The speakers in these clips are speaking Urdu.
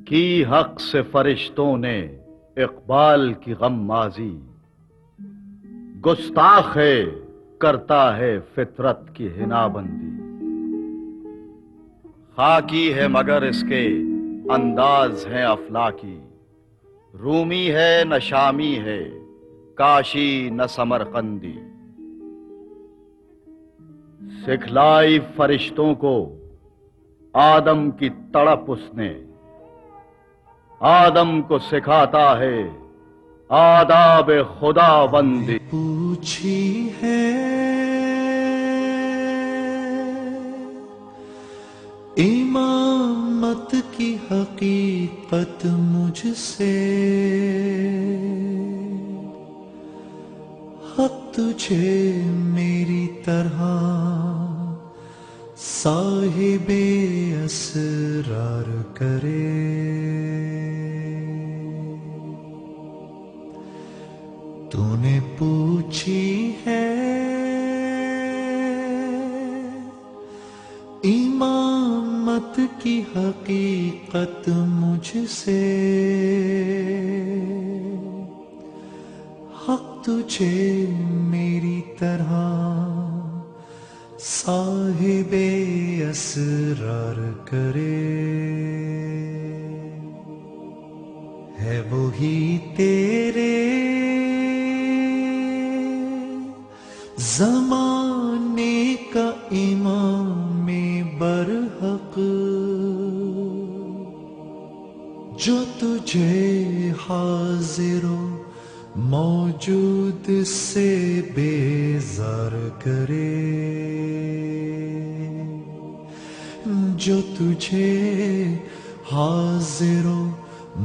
کی حق سے فرشتوں نے اقبال کی غمازی، گستاخ ہے کرتا ہے فطرت کی حنا بندی۔ خاکی ہے مگر اس کے انداز ہیں افلاکی، رومی ہے نہ شامی ہے کاشی نہ سمرقندی۔ سکھلائی فرشتوں کو آدم کی تڑپ اس نے، آدم کو سکھاتا ہے آداب خدا بندی۔ پوچھی ہے امامت کی حقیقت مجھ سے، حق تجھے میری طرح صاحب اسرار کرے۔ تو نے پوچھی ہے امامت کی حقیقت مجھ سے، حق تجھے میری طرح صاحب اسرار کرے۔ ہے وہی تیرے زمانے کا امام برحق، جو تجھے حاضر و موجود سے بیزار کرے، جو تجھے حاضر و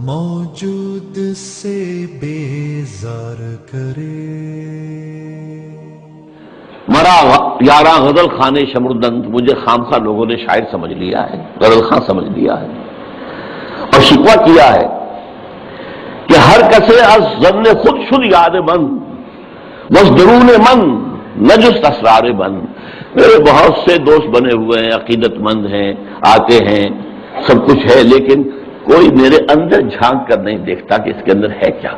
موجود سے بیزار کرے۔ مرا یاراں غزل خانے شمردند، مجھے خامخواہ لوگوں نے شاعر سمجھ لیا ہے، غزل خاں سمجھ لیا ہے، اور شکوہ کیا ہے کہ ہر کسے از ظن خود شد یاد من، وز درون من نجست اسرار من۔ میرے بہت سے دوست بنے ہوئے ہیں، عقیدت مند ہیں، آتے ہیں، سب کچھ ہے، لیکن کوئی میرے اندر جھانک کر نہیں دیکھتا کہ اس کے اندر ہے کیا،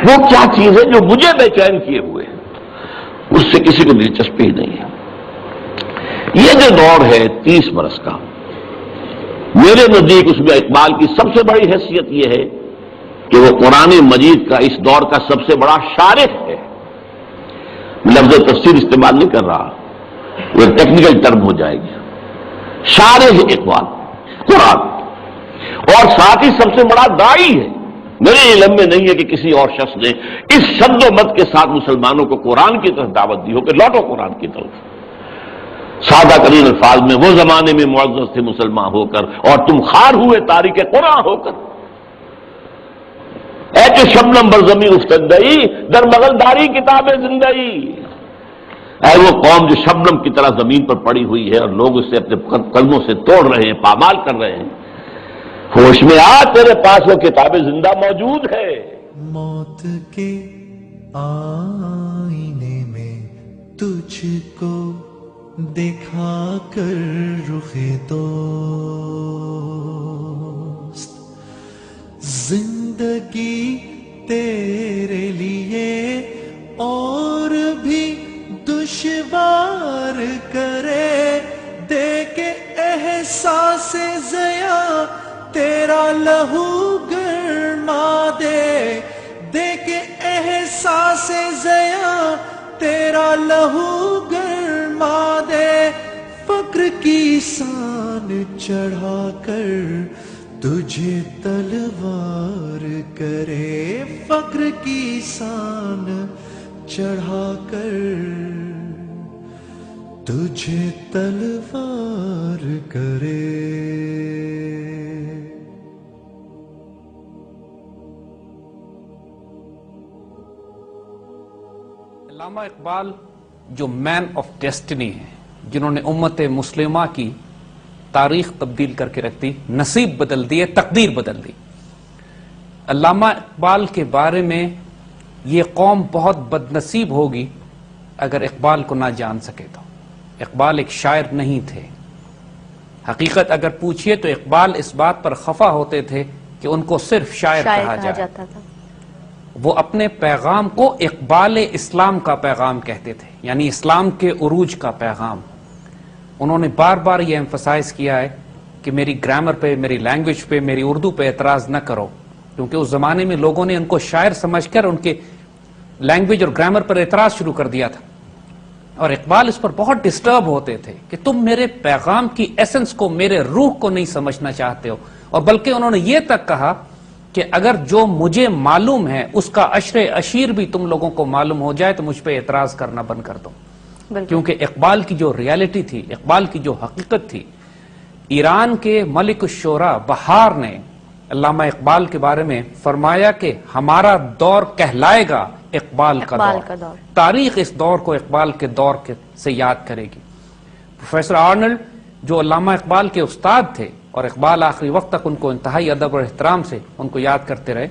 وہ کیا چیز ہے جو مجھے بے چین کیے ہوئے ہے، اس سے کسی کو دلچسپی نہیں ہے۔ یہ جو دور ہے 30 برس کا، میرے نزدیک اس میں اقبال کی سب سے بڑی حیثیت یہ ہے کہ وہ قرآن مجید کا اس دور کا سب سے بڑا شارح ہے۔ لفظ تفسیر استعمال نہیں کر رہا، وہ ٹیکنیکل ٹرم ہو جائے گی۔ شارح اقبال قرآن، اور ساتھ ہی سب سے بڑا داعی ہے۔ میرے علم میں نہیں ہے کہ کسی اور شخص نے اس شد و مت کے ساتھ مسلمانوں کو قرآن کی طرف دعوت دی ہو کہ لوٹو قرآن کی طرف، سادہ ترین الفاظ میں وہ زمانے میں معزز تھے مسلمان ہو کر، اور تم خار ہوئے تاریخ قرآن ہو کر۔ اے کہ شبنم بر زمین افتدئی، در مغل داری کتاب زندگی۔ اے وہ قوم جو شبنم کی طرح زمین پر پڑی ہوئی ہے اور لوگ اسے اپنے قدموں سے توڑ رہے ہیں، پامال کر رہے ہیں، ہوش میں آ، تیرے پاس وہ کتاب زندہ موجود ہے۔ موت کے آئینے میں تجھ کو دکھا کر رخ دوست، زندگی تیرے لیے اور بھی دشوار کرے، دے کے احساس ضیا تیرا لہو گرما دے، دے کے احساس ضیا تیرا لہو گرما دے، فقر کی سان چڑھا کر تجھے تلوار کرے، فقر کی سان چڑھا کر تجھے تلوار کرے۔ علامہ اقبال جو مین آف ڈیسٹنی ہیں، جنہوں نے امت مسلمہ کی تاریخ تبدیل کر کے رکھ دی، نصیب بدل دیے، تقدیر بدل دی۔ علامہ اقبال کے بارے میں یہ قوم بہت بد نصیب ہوگی اگر اقبال کو نہ جان سکے تو۔ اقبال ایک شاعر نہیں تھے، حقیقت اگر پوچھئے تو اقبال اس بات پر خفا ہوتے تھے کہ ان کو صرف شاعر کہا جائے. جاتا تھا. وہ اپنے پیغام کو اقبال اسلام کا پیغام کہتے تھے، یعنی اسلام کے عروج کا پیغام. انہوں نے بار بار یہ ایمفسائز کیا ہے کہ میری گرامر پہ، میری لینگویج پہ، میری اردو پہ اعتراض نہ کرو، کیونکہ اس زمانے میں لوگوں نے ان کو شاعر سمجھ کر ان کے لینگویج اور گرامر پر اعتراض شروع کر دیا تھا، اور اقبال اس پر بہت ڈسٹرب ہوتے تھے کہ تم میرے پیغام کی ایسنس کو، میرے روح کو نہیں سمجھنا چاہتے ہو. اور بلکہ انہوں نے یہ تک کہا کہ اگر جو مجھے معلوم ہے اس کا عشر اشیر بھی تم لوگوں کو معلوم ہو جائے تو مجھ پہ اعتراض کرنا بند کر دو. کیونکہ اقبال کی جو ریالٹی تھی، اقبال کی جو حقیقت تھی، ایران کے ملک الشعراء بہار نے علامہ اقبال کے بارے میں فرمایا کہ ہمارا دور کہلائے گا اقبال کا دور. تاریخ اس دور کو اقبال کے دور سے یاد کرے گی. پروفیسر آرنلڈ جو علامہ اقبال کے استاد تھے اور اقبال آخری وقت تک ان کو انتہائی ادب اور احترام سے ان کو یاد کرتے رہے،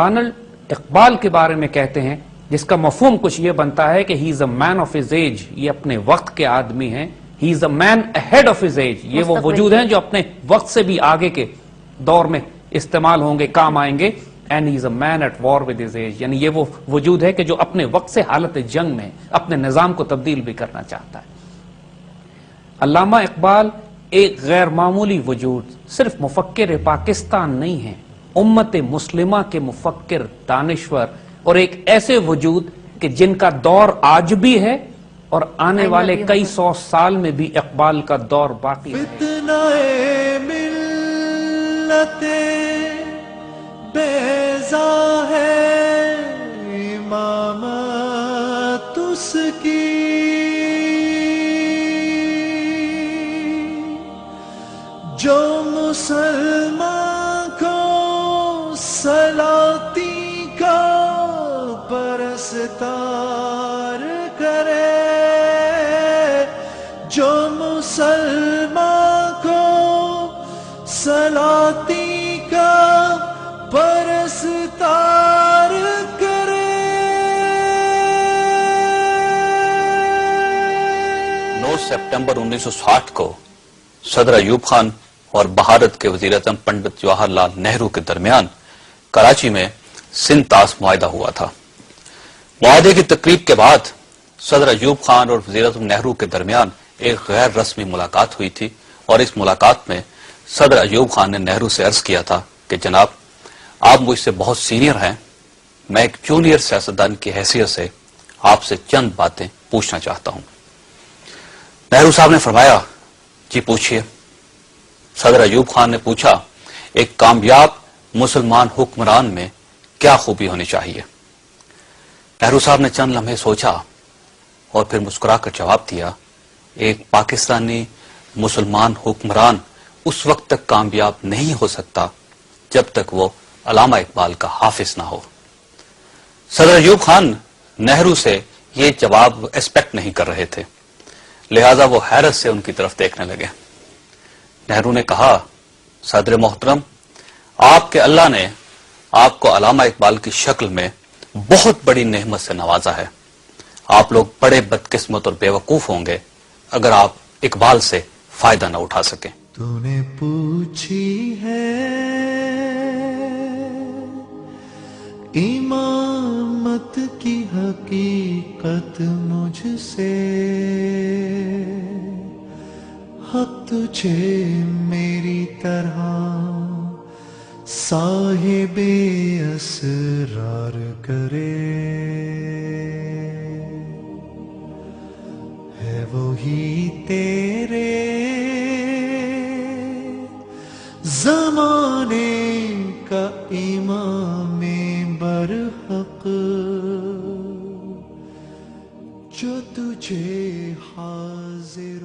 آرنلڈ اقبال کے بارے میں کہتے ہیں جس کا مفہوم کچھ یہ بنتا ہے کہ ہی is a main of his age, یہ اپنے وقت کے آدمی ہیں. ہی is a main ahead of his age, یہ وہ وجود ہیں جو اپنے وقت سے بھی آگے کے دور میں استعمال ہوں گے، کام آئیں گے. And he is a man at war with his age, یعنی یہ وہ وجود ہے کہ جو اپنے وقت سے حالت جنگ میں اپنے نظام کو تبدیل بھی کرنا چاہتا ہے. علامہ اقبال ایک غیر معمولی وجود، صرف مفکر پاکستان نہیں ہیں، امت مسلمہ کے مفکر، دانشور، اور ایک ایسے وجود کہ جن کا دور آج بھی ہے اور آنے والے کئی سو سال میں بھی اقبال کا دور باقی ہے. فتنہ ملت بیضا ہے امامت اس کی، جو مسلمان کو سلاطین کا پرستار کرے، جو مسلمان کو سلاطین کا پرستار کرے. 9 سپٹمبر 1960 کو صدر ایوب خان اور بھارت کے وزیر اعظم پنڈت جواہر لال نہرو کے درمیان کراچی میں سندھ طاس معاہدہ ہوا تھا. معاہدے کی تقریب کے بعد صدر ایوب خان اور وزیر اعظم نہرو کے درمیان ایک غیر رسمی ملاقات ہوئی تھی، اور اس ملاقات میں صدر ایوب خان نے نہرو سے عرض کیا تھا کہ جناب آپ مجھ سے بہت سینئر ہیں، میں ایک جونیئر سیاستدان کی حیثیت سے آپ سے چند باتیں پوچھنا چاہتا ہوں. نہرو صاحب نے فرمایا جی پوچھئے. صدر ایوب خان نے پوچھا ایک کامیاب مسلمان حکمران میں کیا خوبی ہونی چاہیے؟ نہرو صاحب نے چند لمحے سوچا اور پھر مسکرا کر جواب دیا، ایک پاکستانی مسلمان حکمران اس وقت تک کامیاب نہیں ہو سکتا جب تک وہ علامہ اقبال کا حافظ نہ ہو. صدر ایوب خان نہرو سے یہ جواب ایکسپیکٹ نہیں کر رہے تھے، لہذا وہ حیرت سے ان کی طرف دیکھنے لگے. نہرو نے کہا صدر محترم، آپ کے اللہ نے آپ کو علامہ اقبال کی شکل میں بہت بڑی نعمت سے نوازا ہے. آپ لوگ بڑے بدقسمت اور بے وقوف ہوں گے اگر آپ اقبال سے فائدہ نہ اٹھا سکیں. تو نے پوچھی ہے امامت کی حقیقت مجھ سے، حق تجھے میری طرح صاحب اسرار کرے، ہے وہی تیرے زمانے کا امام برحق، جو تجھے حاضر